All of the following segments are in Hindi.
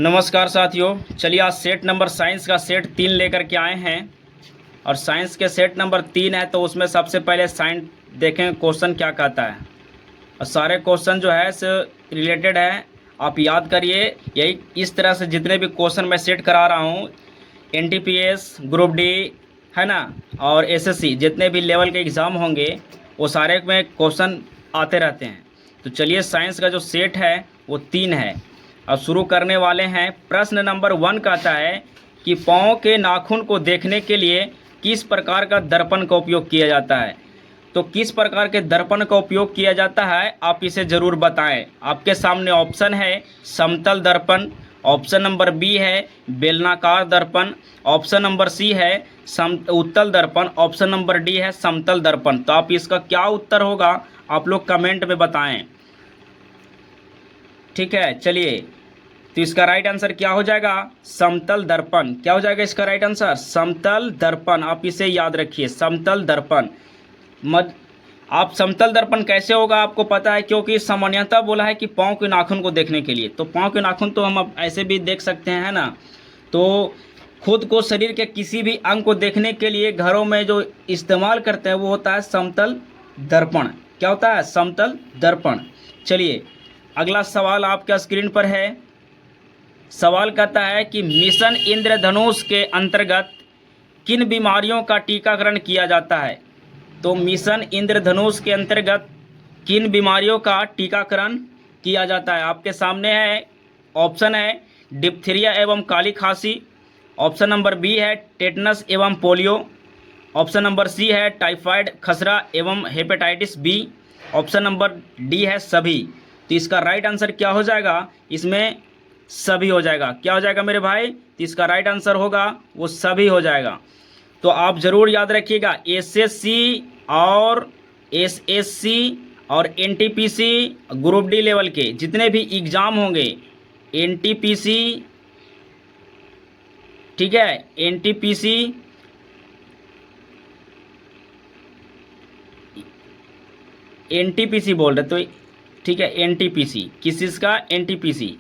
नमस्कार साथियों, चलिए आज सेट नंबर साइंस का सेट 3 लेकर के आए हैं। और साइंस के सेट नंबर 3 है तो उसमें सबसे पहले साइंस देखें क्वेश्चन क्या कहता है। और सारे क्वेश्चन जो है से रिलेटेड है, आप याद करिए। यही इस तरह से जितने भी क्वेश्चन मैं सेट करा रहा हूँ, एनटीपीएस, ग्रुप डी है ना, और एसएससी जितने भी लेवल के एग्ज़ाम होंगे वो सारे में क्वेश्चन आते रहते हैं। तो चलिए साइंस का जो सेट है वो 3 है। अब शुरू करने वाले हैं। प्रश्न नंबर 1 कहता है कि पाँव के नाखून को देखने के लिए किस प्रकार का दर्पण का उपयोग किया जाता है। तो किस प्रकार के दर्पण का उपयोग किया जाता है आप इसे ज़रूर बताएं। आपके सामने ऑप्शन है समतल दर्पण, ऑप्शन नंबर बी है बेलनाकार दर्पण, ऑप्शन नंबर सी है उत्तल दर्पण, ऑप्शन नंबर डी है समतल दर्पण। तो आप इसका क्या उत्तर होगा आप लोग कमेंट में बताएं। ठीक है, चलिए तो इसका राइट आंसर क्या हो जाएगा? समतल दर्पण। क्या हो जाएगा इसका राइट आंसर? समतल दर्पण। आप इसे याद रखिए, समतल दर्पण। आप समतल दर्पण कैसे होगा आपको पता है, क्योंकि सामान्यतः बोला है कि पाँव के नाखून को देखने के लिए। तो पाँव के नाखून तो हम अब ऐसे भी देख सकते हैं, है ना। तो खुद को शरीर के किसी भी अंग को देखने के लिए घरों में जो इस्तेमाल करते हैं वो होता है समतल दर्पण। क्या होता है? समतल दर्पण। चलिए अगला सवाल आपका स्क्रीन पर है। सवाल कहता है कि मिशन इंद्रधनुष के अंतर्गत किन बीमारियों का टीकाकरण किया जाता है। तो मिशन इंद्रधनुष के अंतर्गत किन बीमारियों का टीकाकरण किया जाता है आपके सामने है। ऑप्शन है डिप्थीरिया एवं काली खांसी, ऑप्शन नंबर बी है टेटनस एवं पोलियो, ऑप्शन नंबर सी है टाइफाइड, खसरा एवं hepatitis B, option number D है सभी। तो इसका राइट आंसर क्या हो जाएगा? इसमें सभी हो जाएगा। क्या हो जाएगा मेरे भाई? तो इसका राइट आंसर होगा वो सभी हो जाएगा। तो आप ज़रूर याद रखिएगा, एसएससी और एसएससी और एनटीपीसी ग्रुप डी लेवल के जितने भी एग्ज़ाम होंगे, एनटीपीसी, ठीक है, एनटीपीसी, एनटीपीसी बोल रहे तो ठीक है, एनटीपीसी किस चीज़ का? एनटीपीसी।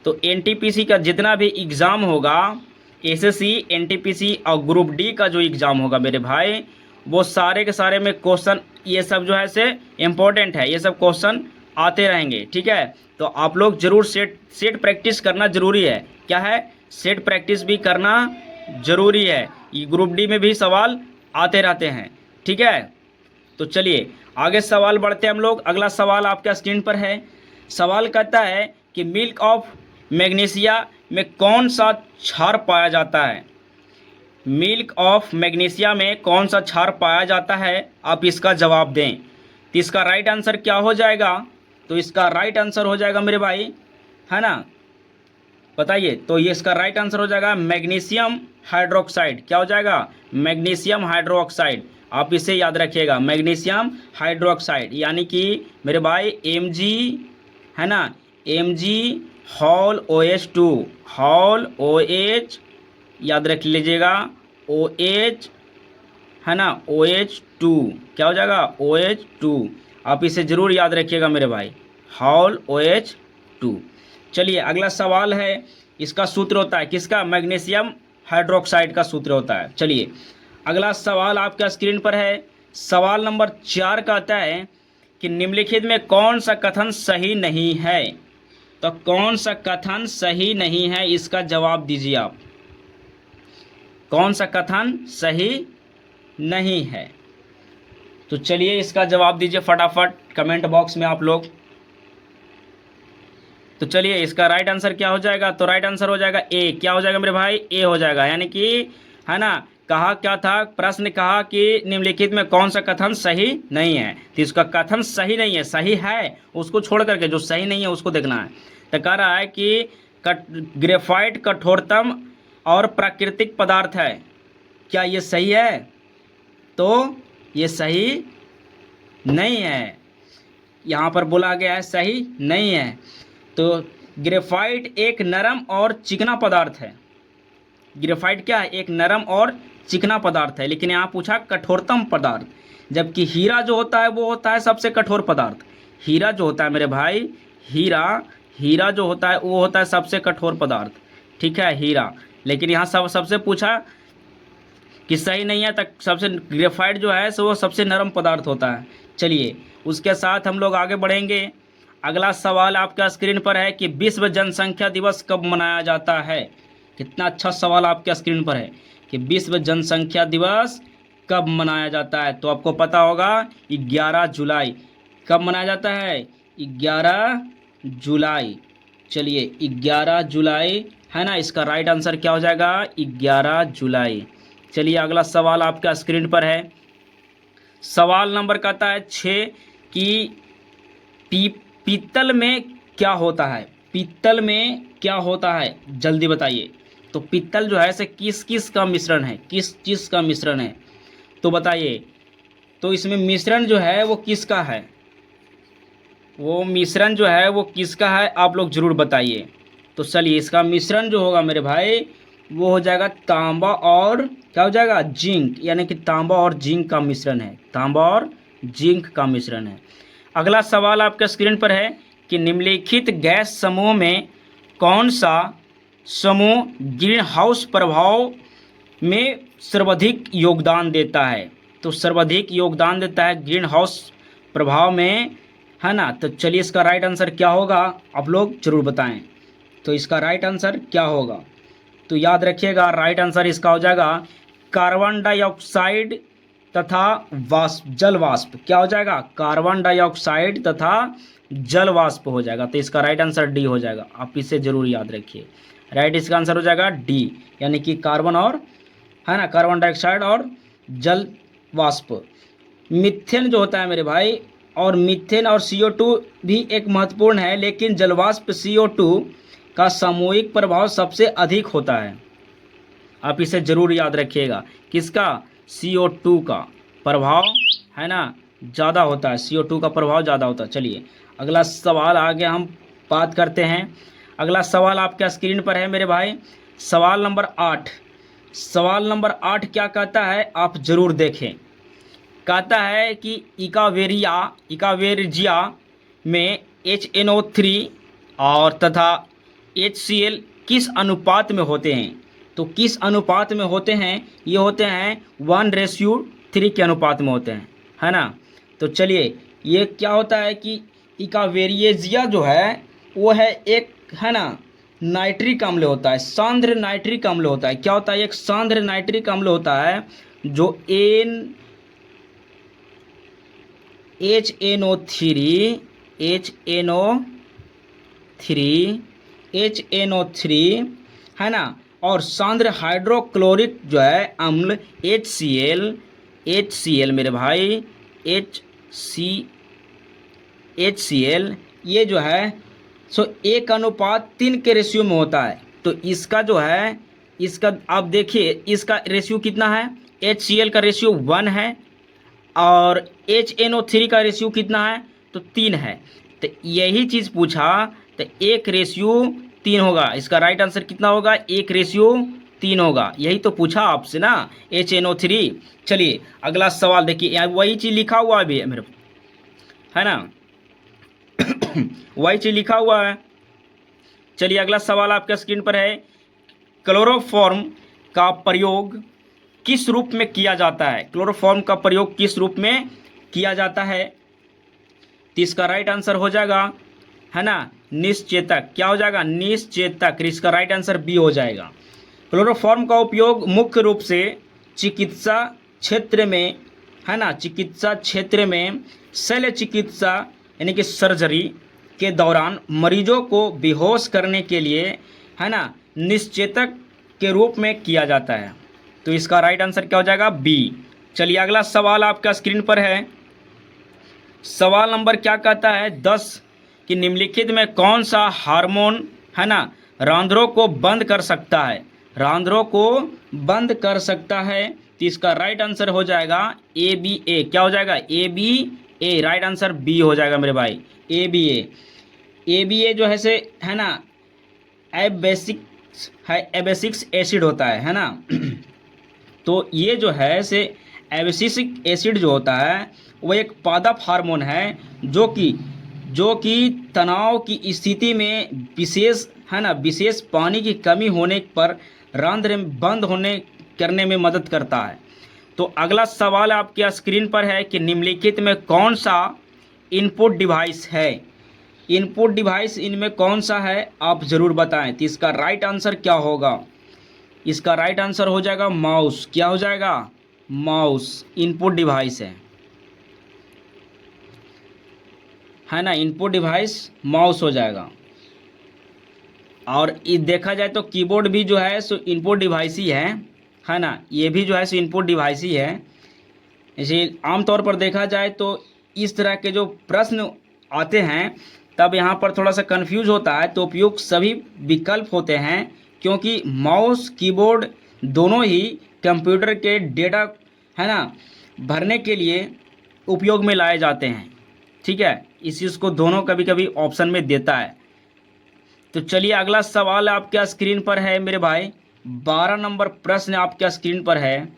तो एनटीपीसी का जितना भी एग्ज़ाम होगा, एसएससी, एनटीपीसी और ग्रुप डी का जो एग्ज़ाम होगा मेरे भाई, वो सारे के सारे में क्वेश्चन ये सब जो है से इम्पोर्टेंट है। ये सब क्वेश्चन आते रहेंगे। ठीक है, तो आप लोग ज़रूर सेट प्रैक्टिस करना ज़रूरी है। क्या है? सेट प्रैक्टिस भी करना ज़रूरी है। ये ग्रुप डी में भी सवाल आते रहते हैं। ठीक है, तो चलिए आगे सवाल बढ़ते हैं हम लोग। अगला सवाल आपके स्क्रीन पर है। सवाल कहता है कि मिल्क ऑफ मैग्नीशिया में कौन सा क्षार पाया जाता है। मिल्क ऑफ मैग्नीशिया में कौन सा क्षार पाया जाता है, आप इसका जवाब दें। तो इसका राइट आंसर क्या हो जाएगा? तो इसका राइट आंसर हो जाएगा मेरे भाई, है ना, बताइए। तो ये इसका राइट आंसर हो जाएगा मैग्नीशियम हाइड्रोक्साइड। क्या हो जाएगा? Magnesium hydroxide. आप इसे याद रखिएगा, मैग्नीशियम हाइड्रोक्साइड, यानी कि मेरे भाई Mg, है ना, Mg hall OH2, hall OH याद रख लीजिएगा, OH, है ना, OH2। क्या हो जाएगा? OH2। आप इसे ज़रूर याद रखिएगा मेरे भाई, हॉल OH2। चलिए अगला सवाल है। इसका सूत्र होता है किसका? मैग्नीशियम हाइड्रोक्साइड का सूत्र होता है। चलिए अगला सवाल आपका स्क्रीन पर है। सवाल नंबर 4 कहता है कि निम्नलिखित में कौन सा कथन सही नहीं है। तो कौन सा कथन सही नहीं है, इसका जवाब दीजिए आप। कौन सा कथन सही नहीं है? तो चलिए इसका जवाब दीजिए फटाफट कमेंट बॉक्स में आप लोग। तो चलिए इसका राइट आंसर क्या हो जाएगा? तो राइट आंसर हो जाएगा ए। क्या हो जाएगा मेरे भाई? ए हो जाएगा, यानी कि, है ना, कहा क्या था, प्रश्न कहा कि निम्नलिखित में कौन सा कथन सही नहीं है। तो इसका कथन सही नहीं है, सही है उसको छोड़ करके जो सही नहीं है उसको देखना है। तो कह रहा है कि ग्रेफाइट कठोरतम और प्राकृतिक पदार्थ है। क्या ये सही है? तो ये सही नहीं है, यहाँ पर बोला गया है सही नहीं है। तो ग्रेफाइट एक नरम और चिकना पदार्थ है। ग्रेफाइट क्या है? एक नरम और चिकना पदार्थ है, लेकिन यहाँ पूछा कठोरतम पदार्थ, जबकि हीरा जो होता है वो होता है सबसे कठोर पदार्थ। हीरा जो होता है मेरे भाई, हीरा जो होता है वो होता है सबसे कठोर पदार्थ। ठीक है, हीरा। लेकिन यहाँ सबसे पूछा कि सही नहीं है, तक सबसे ग्रेफाइट जो है सो वो सबसे नरम पदार्थ होता है। चलिए उसके साथ हम लोग आगे बढ़ेंगे। अगला सवाल आपका स्क्रीन पर है कि विश्व जनसंख्या दिवस कब मनाया जाता है। कितना अच्छा सवाल आपके स्क्रीन पर है कि विश्व जनसंख्या दिवस कब मनाया जाता है। तो आपको पता होगा 11 जुलाई। कब मनाया जाता है? 11 जुलाई। चलिए 11 जुलाई है ना, इसका राइट आंसर क्या हो जाएगा? 11 जुलाई। चलिए अगला सवाल आपका स्क्रीन पर है। सवाल नंबर कहता है 6 कि पीतल में क्या होता है। पीतल में क्या होता है, जल्दी बताइए। तो पीतल जो है से किस किस का मिश्रण है, किस चीज़ का मिश्रण है, तो बताइए। तो इसमें मिश्रण जो है वो किसका है, वो मिश्रण जो है वो किसका है, आप लोग जरूर बताइए। तो चलिए इसका मिश्रण जो होगा मेरे भाई वो हो जाएगा तांबा और क्या हो जाएगा? जिंक, यानी कि तांबा और जिंक का मिश्रण है। तांबा और जिंक का मिश्रण है। अगला सवाल आपके स्क्रीन पर है कि निम्नलिखित गैस समूह में कौन सा समूह ग्रीन हाउस प्रभाव में सर्वाधिक योगदान देता है। तो सर्वाधिक योगदान देता है ग्रीन हाउस प्रभाव में, है ना। तो चलिए इसका राइट आंसर क्या होगा, आप लोग जरूर बताएं। तो इसका राइट आंसर क्या होगा, तो याद रखिएगा राइट आंसर इसका हो जाएगा कार्बन डाइऑक्साइड तथा वाष्प, जल वाष्प। क्या हो जाएगा? कार्बन डाइऑक्साइड तथा जल वाष्प हो जाएगा। तो इसका राइट आंसर डी हो जाएगा। आप इसे जरूर याद रखिए। राइट इसका आंसर हो जाएगा डी, यानी कि कार्बन और, है ना, कार्बन डाइऑक्साइड और जल वाष्प। मीथेन जो होता है मेरे भाई, और मीथेन और CO2 भी एक महत्वपूर्ण है, लेकिन जलवाष्प CO2 का सामूहिक प्रभाव सबसे अधिक होता है। आप इसे जरूर याद रखिएगा। किसका? CO2 का प्रभाव, है ना, ज़्यादा होता है। CO2 का प्रभाव ज़्यादा होता है। चलिए अगला सवाल आगे हम बात करते हैं। अगला सवाल आपके स्क्रीन पर है मेरे भाई, सवाल नंबर 8। सवाल नंबर 8 क्या कहता है, आप जरूर देखें। कहता है कि इकावेरिजिया में HNO3 और तथा HCl किस अनुपात में होते हैं। तो किस अनुपात में होते हैं? ये होते हैं 1:3 के अनुपात में होते हैं, है ना। तो चलिए ये क्या होता है कि इकावेरिजिया जो है वो है एक, है ना, नाइट्रिक अम्ल होता है, सांद्र नाइट्रिक अम्ल होता है। क्या होता है? एक सांद्र नाइट्रिक अम्ल होता है जो HNO3 है ना, और सांद्र हाइड्रोक्लोरिक जो है अम्ल HCl मेरे भाई, HCl ये जो है सो 1:3 के रेशियो में होता है। तो इसका जो है, इसका आप देखिए इसका रेशियो कितना है। HCl का रेशियो 1 है और HNO3 का रेशियो कितना है, तो 3 है। तो यही चीज़ पूछा, तो 1:3 होगा। इसका राइट आंसर कितना होगा? 1:3 होगा। यही तो पूछा आपसे ना, HNO3। चलिए अगला सवाल देखिए, यहाँ वही चीज़ लिखा हुआ भी है मेरे, है ना वही चीज़ लिखा हुआ है। चलिए अगला सवाल आपके स्क्रीन पर है, क्लोरोफॉर्म का प्रयोग किस रूप में किया जाता है। क्लोरोफॉर्म का प्रयोग किस रूप में किया जाता है। तो इसका राइट आंसर हो जाएगा, है ना, निश्चेतक। क्या हो जाएगा? निश्चेतक। इसका राइट आंसर बी हो जाएगा। क्लोरोफॉर्म का उपयोग मुख्य रूप से चिकित्सा क्षेत्र में, है ना, चिकित्सा क्षेत्र में शल्य चिकित्सा यानी कि सर्जरी के दौरान मरीजों को बेहोश करने के लिए, है ना, निश्चेतक के रूप में किया जाता है। तो इसका राइट आंसर क्या हो जाएगा? बी। चलिए अगला सवाल आपका स्क्रीन पर है। सवाल नंबर क्या कहता है 10 कि निम्नलिखित में कौन सा हार्मोन, है ना, रंध्रों को बंद कर सकता है। रंध्रों को बंद कर सकता है। तो इसका राइट आंसर हो जाएगा ABA। क्या हो जाएगा? ABA। राइट आंसर बी हो जाएगा मेरे भाई, ABA। ABA जो है से, है ना, एबेसिक एसिड होता है ना तो ये जो है से एबेसिक एसिड जो होता है वो एक पादप हार्मोन है जो कि तनाव की स्थिति में विशेष, है ना, विशेष पानी की कमी होने पर रंध्र बंद होने करने में मदद करता है। तो अगला सवाल आपके स्क्रीन पर है कि निम्नलिखित में कौन सा इनपुट डिवाइस है। इनपुट डिवाइस इनमें कौन सा है आप ज़रूर बताएं। तो इसका राइट आंसर क्या होगा? इसका राइट आंसर हो जाएगा माउस। क्या हो जाएगा? माउस इनपुट डिवाइस है ना, इनपुट डिवाइस माउस हो जाएगा। और ये देखा जाए तो कीबोर्ड भी जो है सो इनपुट डिवाइस ही है ना, ये भी जो है सो इनपुट डिवाइस ही है। इसे आमतौर पर देखा जाए तो इस तरह के जो प्रश्न आते हैं तब यहाँ पर थोड़ा सा कंफ्यूज होता है। तो उपयुक्त सभी विकल्प होते हैं क्योंकि माउस कीबोर्ड दोनों ही कंप्यूटर के डेटा है ना भरने के लिए उपयोग में लाए जाते हैं। ठीक है, इस चीज़ को दोनों कभी कभी ऑप्शन में देता है। तो चलिए अगला सवाल आपके स्क्रीन पर है मेरे भाई। 12 नंबर प्रश्न आपके स्क्रीन पर है।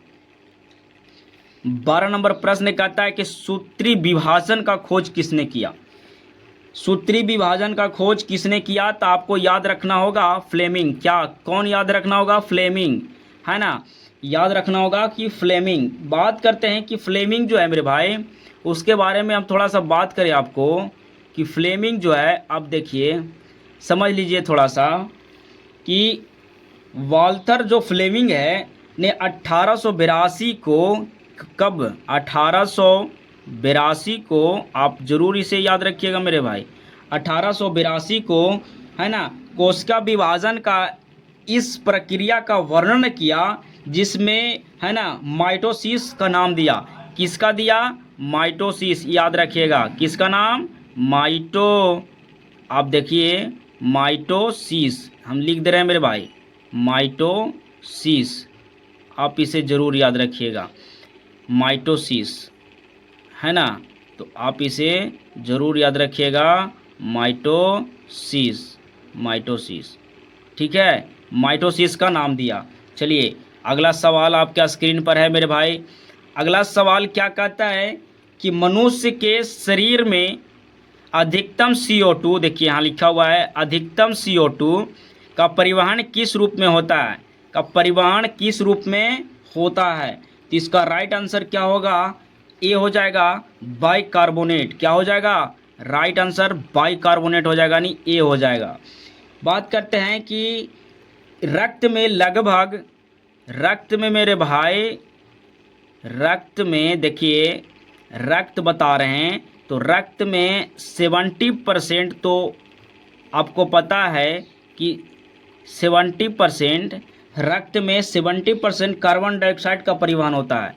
12 नंबर प्रश्न कहता है कि सूत्री विभाजन का खोज किसने किया। सूत्री विभाजन का खोज किसने किया? तो आपको याद रखना होगा फ्लेमिंग। क्या कौन याद रखना होगा? फ्लेमिंग, है ना, याद रखना होगा कि फ्लेमिंग। बात करते हैं कि फ्लेमिंग जो है मेरे भाई उसके बारे में हम थोड़ा सा बात करें आपको कि फ्लेमिंग जो है, आप देखिए समझ लीजिए थोड़ा सा कि वाल्थर जो फ्लेमिंग है ने 1882 को कब 1882 को आप जरूर इसे याद रखिएगा मेरे भाई। 1882 को है ना कोशिका विभाजन का इस प्रक्रिया का वर्णन किया जिसमें है ना माइटोसिस का नाम दिया। किसका दिया? माइटोसिस। याद रखिएगा किसका नाम? आप देखिए माइटोसिस हम लिख दे रहे हैं मेरे भाई, माइटोसिस। आप इसे ज़रूर याद रखिएगा, माइटोसिस, है ना। तो आप इसे ज़रूर याद रखिएगा, माइटोसिस, माइटोसिस। ठीक है, माइटोसिस का नाम दिया। चलिए अगला सवाल आपके स्क्रीन पर है मेरे भाई। अगला सवाल क्या कहता है कि मनुष्य के शरीर में अधिकतम CO2, देखिए यहाँ लिखा हुआ है अधिकतम CO2 का परिवहन किस रूप में होता है? का परिवहन किस रूप में होता है? तो इसका राइट आंसर क्या होगा? ए हो जाएगा बाइकार्बोनेट। क्या हो जाएगा? राइट आंसर बाइकार्बोनेट हो जाएगा, नहीं ए हो जाएगा। बात करते हैं कि रक्त में लगभग, रक्त में मेरे भाई, रक्त में देखिए रक्त बता रहे हैं तो रक्त में 70% तो आपको पता है कि 70% रक्त में 70% कार्बन डाइऑक्साइड का परिवहन होता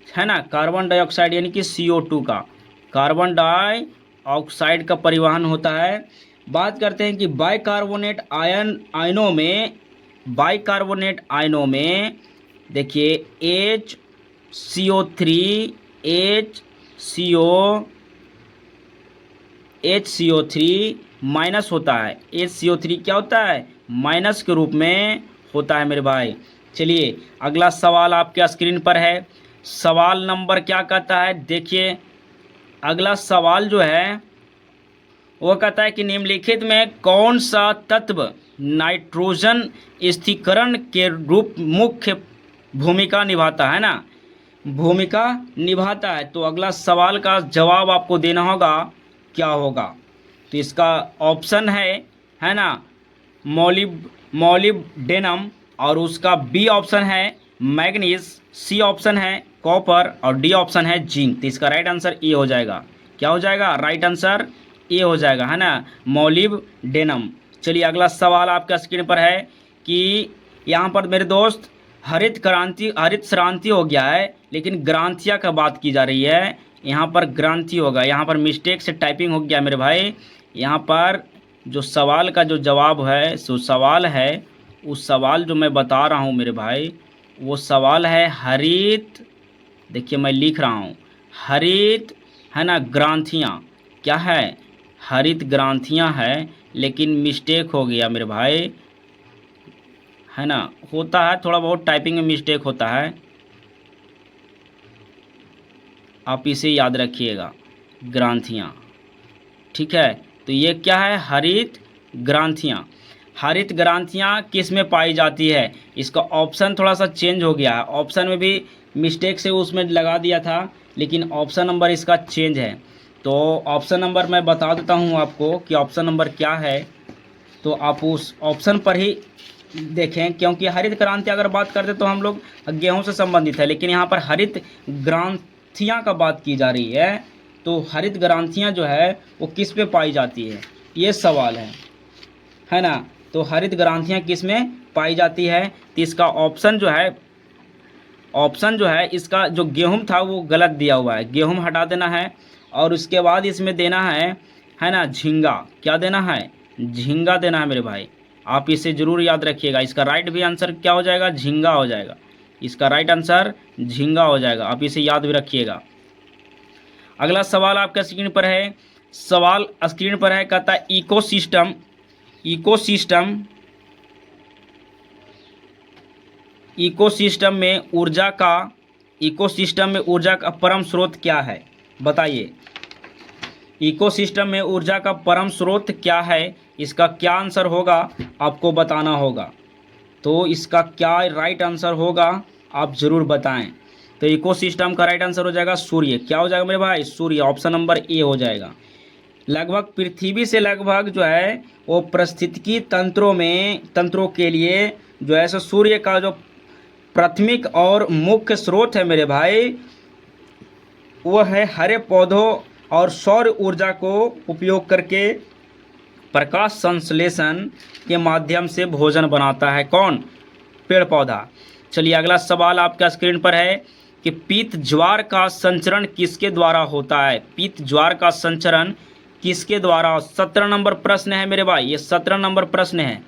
है ना। कार्बन डाइऑक्साइड यानी कि CO2 का, कार्बन डाइऑक्साइड का परिवहन होता है। बात करते हैं कि बाइकार्बोनेट आयनों में, बाइकार्बोनेट आयनों में देखिए HCO3 माइनस होता है। HCO3 क्या होता है? माइनस के रूप में होता है मेरे भाई। चलिए अगला सवाल आपके स्क्रीन पर है। सवाल नंबर क्या कहता है? देखिए अगला सवाल जो है वो कहता है कि निम्नलिखित में कौन सा तत्व नाइट्रोजन स्थिरीकरण के रूप मुख्य भूमिका निभाता है ना, भूमिका निभाता है। तो अगला सवाल का जवाब आपको देना होगा, क्या होगा? तो इसका ऑप्शन है ना मोलिब्डेनम, और उसका बी ऑप्शन है मैग्नीज, सी ऑप्शन है कॉपर और डी ऑप्शन है जिंक। तो इसका राइट आंसर ए हो जाएगा। क्या हो जाएगा? राइट आंसर ए हो जाएगा, है ना, मोलिब्डेनम। चलिए अगला सवाल आपका स्क्रीन पर है कि यहाँ पर मेरे दोस्त हरित क्रांति हो गया है, लेकिन ग्रांथिया का बात की जा रही है। यहाँ पर ग्रांथि होगा, यहाँ पर मिस्टेक से टाइपिंग हो गया मेरे भाई। यहाँ पर जो सवाल का जो जवाब है सो सवाल है, उस सवाल जो मैं बता रहा हूँ मेरे भाई, वो सवाल है हरित, देखिए मैं लिख रहा हूँ हरित, है ना, ग्रांथियाँ। क्या है? हरित ग्रांथियाँ है, लेकिन मिस्टेक हो गया मेरे भाई, है ना, होता है थोड़ा बहुत टाइपिंग में मिस्टेक होता है। आप इसे याद रखिएगा, ग्रांथियाँ। ठीक है, तो ये क्या है? हरित ग्रांथियाँ। हरित ग्रांथियाँ किस में पाई जाती है? इसका ऑप्शन थोड़ा सा चेंज हो गया है, ऑप्शन में भी मिस्टेक से उसमें लगा दिया था, लेकिन ऑप्शन नंबर इसका चेंज है। तो ऑप्शन नंबर मैं बता देता हूँ आपको कि ऑप्शन नंबर क्या है, तो आप उस ऑप्शन पर ही देखें, क्योंकि हरित क्रांति अगर बात करते तो हम लोग गेहूं से संबंधित है, लेकिन यहाँ पर हरित ग्रांथियाँ का बात की जा रही है। तो हरित ग्रांथियाँ जो है वो किस पे पाई जाती है, ये सवाल है ना। तो हरित ग्रांथियाँ किस में पाई जाती है? तो इसका ऑप्शन जो है इसका जो गेहूं था वो गलत दिया हुआ है, गेहूं हटा देना है, और उसके बाद इसमें देना है ना झींगा। क्या देना है? झींगा देना है मेरे भाई, आप इसे ज़रूर याद रखिएगा। इसका राइट भी आंसर क्या हो जाएगा? झींगा हो जाएगा। इसका राइट आंसर झींगा हो जाएगा, आप इसे याद भी रखिएगा। अगला सवाल आपका स्क्रीन पर है, सवाल स्क्रीन पर है, कहता है इकोसिस्टम में ऊर्जा का परम स्रोत क्या है? बताइए, इकोसिस्टम में ऊर्जा का परम स्रोत क्या है? इसका क्या आंसर होगा आपको बताना होगा। तो इसका क्या राइट आंसर होगा आप ज़रूर बताएं। तो इकोसिस्टम का राइट आंसर हो जाएगा सूर्य। क्या हो जाएगा मेरे भाई? सूर्य। ऑप्शन नंबर ए हो जाएगा। लगभग पृथ्वी से लगभग जो है वो पारिस्थितिकी तंत्रों के लिए जो है सो सूर्य का जो प्राथमिक और मुख्य स्रोत है मेरे भाई, वो है हरे पौधों और सौर ऊर्जा को उपयोग करके प्रकाश संश्लेषण के माध्यम से भोजन बनाता है। कौन? पेड़ पौधा। चलिए अगला सवाल आपका स्क्रीन पर है कि पीत ज्वार का संचरण किसके द्वारा होता है? पीत ज्वार का संचरण किसके द्वारा? 17 नंबर प्रश्न है मेरे भाई, ये 17 नंबर प्रश्न है,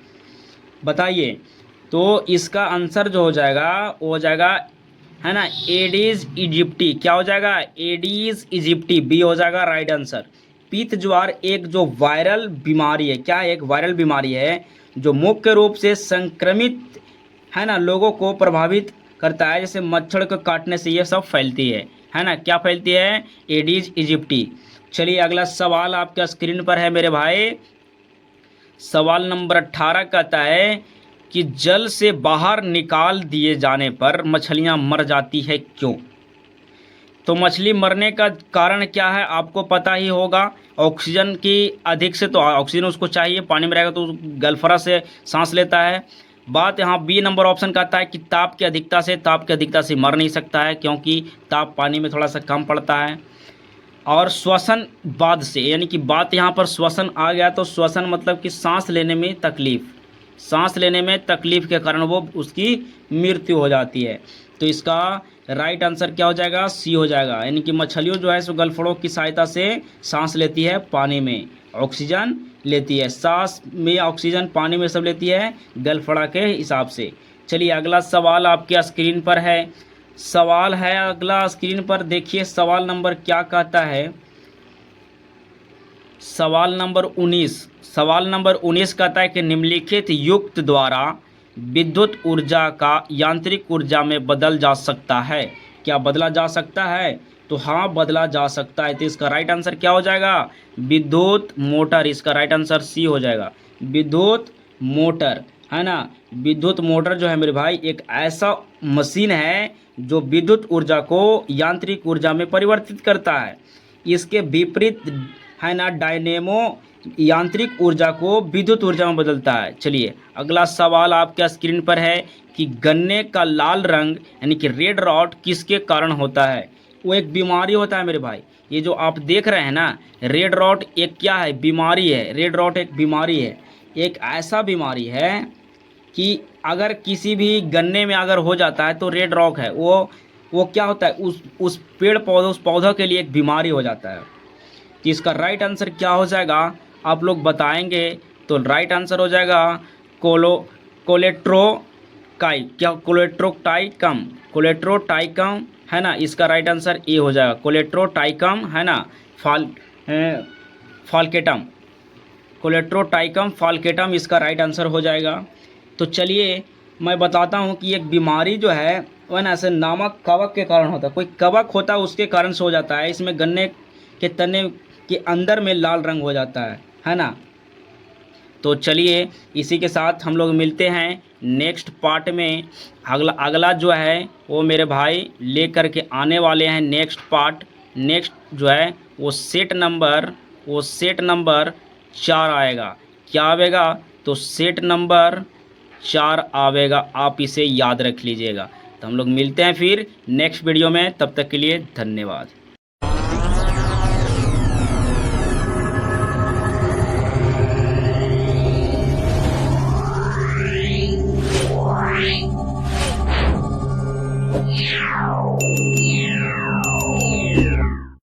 बताइए। तो इसका आंसर जो हो जाएगा वो हो जाएगा है ना एडीज इजिप्टी। क्या हो जाएगा? एडीज इजिप्टी, बी हो जाएगा राइट आंसर। पीत ज्वार एक जो वायरल बीमारी है, क्या है? एक वायरल बीमारी है जो मुख्य रूप से संक्रमित है ना लोगों को प्रभावित करता है, जैसे मच्छर को काटने से ये सब फैलती है ना। क्या फैलती है? Aedes aegypti. चलिए अगला सवाल आपका स्क्रीन पर है मेरे भाई, सवाल नंबर 18 कहता है कि जल से बाहर निकाल दिए जाने पर मछलियां मर जाती है, क्यों? तो मछली मरने का कारण क्या है आपको पता ही होगा। ऑक्सीजन की अधिक से, तो ऑक्सीजन उसको चाहिए, पानी में रहेगा तो गलफरा से सांस लेता है। बात यहाँ बी नंबर ऑप्शन कहता है कि ताप की अधिकता से मर नहीं सकता है, क्योंकि ताप पानी में थोड़ा सा कम पड़ता है। और श्वसन बाद से, यानी कि बात यहाँ पर श्वसन आ गया, तो श्वसन मतलब कि सांस लेने में तकलीफ के कारण वो उसकी मृत्यु हो जाती है। तो इसका राइट आंसर क्या हो जाएगा? सी हो जाएगा। यानी कि मछलियों जो है सो गलफड़ों की सहायता से सांस लेती है, पानी में ऑक्सीजन लेती है, सांस में ऑक्सीजन, पानी में सब लेती है गलफड़ा के हिसाब से। चलिए अगला सवाल आपके स्क्रीन पर है, सवाल है अगला स्क्रीन पर, देखिए सवाल नंबर क्या कहता है। सवाल नंबर 19 कहता है कि निम्नलिखित युक्त द्वारा विद्युत ऊर्जा का यांत्रिक ऊर्जा में बदल जा सकता है। क्या बदला जा सकता है? तो हाँ, बदला जा सकता है। तो इसका राइट आंसर क्या हो जाएगा? विद्युत मोटर। इसका राइट आंसर सी हो जाएगा, विद्युत मोटर, है ना। विद्युत मोटर जो है मेरे भाई एक ऐसा मशीन है जो विद्युत ऊर्जा को यांत्रिक ऊर्जा में परिवर्तित करता है। इसके विपरीत है ना डायनेमो यांत्रिक ऊर्जा को विद्युत ऊर्जा में बदलता है। चलिए अगला सवाल आपके स्क्रीन पर है कि गन्ने का लाल रंग यानी कि रेड रॉट किसके कारण होता है? वो एक बीमारी होता है मेरे भाई। ये जो आप देख रहे हैं ना, रेड रॉट एक क्या है? बीमारी है। रेड रॉट एक बीमारी है, एक ऐसा बीमारी है कि अगर किसी भी गन्ने में अगर हो जाता है तो रेड रॉट है वो क्या होता है? उस पेड़ पौधों, उस पौधों के लिए एक बीमारी हो जाता है। तो इसका राइट आंसर क्या हो जाएगा आप लोग बताएंगे। तो राइट आंसर हो जाएगा कोलेट्रोटाइकम, है ना। इसका राइट आंसर ए हो जाएगा, कोलेट्रोटाइकम, है ना। फाल्केटम इसका राइट आंसर हो जाएगा। तो चलिए मैं बताता हूँ कि एक बीमारी जो है वह ना ऐसे नामक कवक के कारण होता है। कोई कवक होता है उसके कारण से हो जाता है। इसमें गन्ने के तने के अंदर में लाल रंग हो जाता है ना। तो चलिए इसी के साथ हम लोग मिलते हैं नेक्स्ट पार्ट में। अगला जो है वो मेरे भाई ले कर के आने वाले हैं नेक्स्ट पार्ट। नेक्स्ट जो है वो सेट नंबर 4 आएगा। क्या आवेगा? तो सेट नंबर 4 आवेगा, आप इसे याद रख लीजिएगा। तो हम लोग मिलते हैं फिर नेक्स्ट वीडियो में, तब तक के लिए धन्यवाद।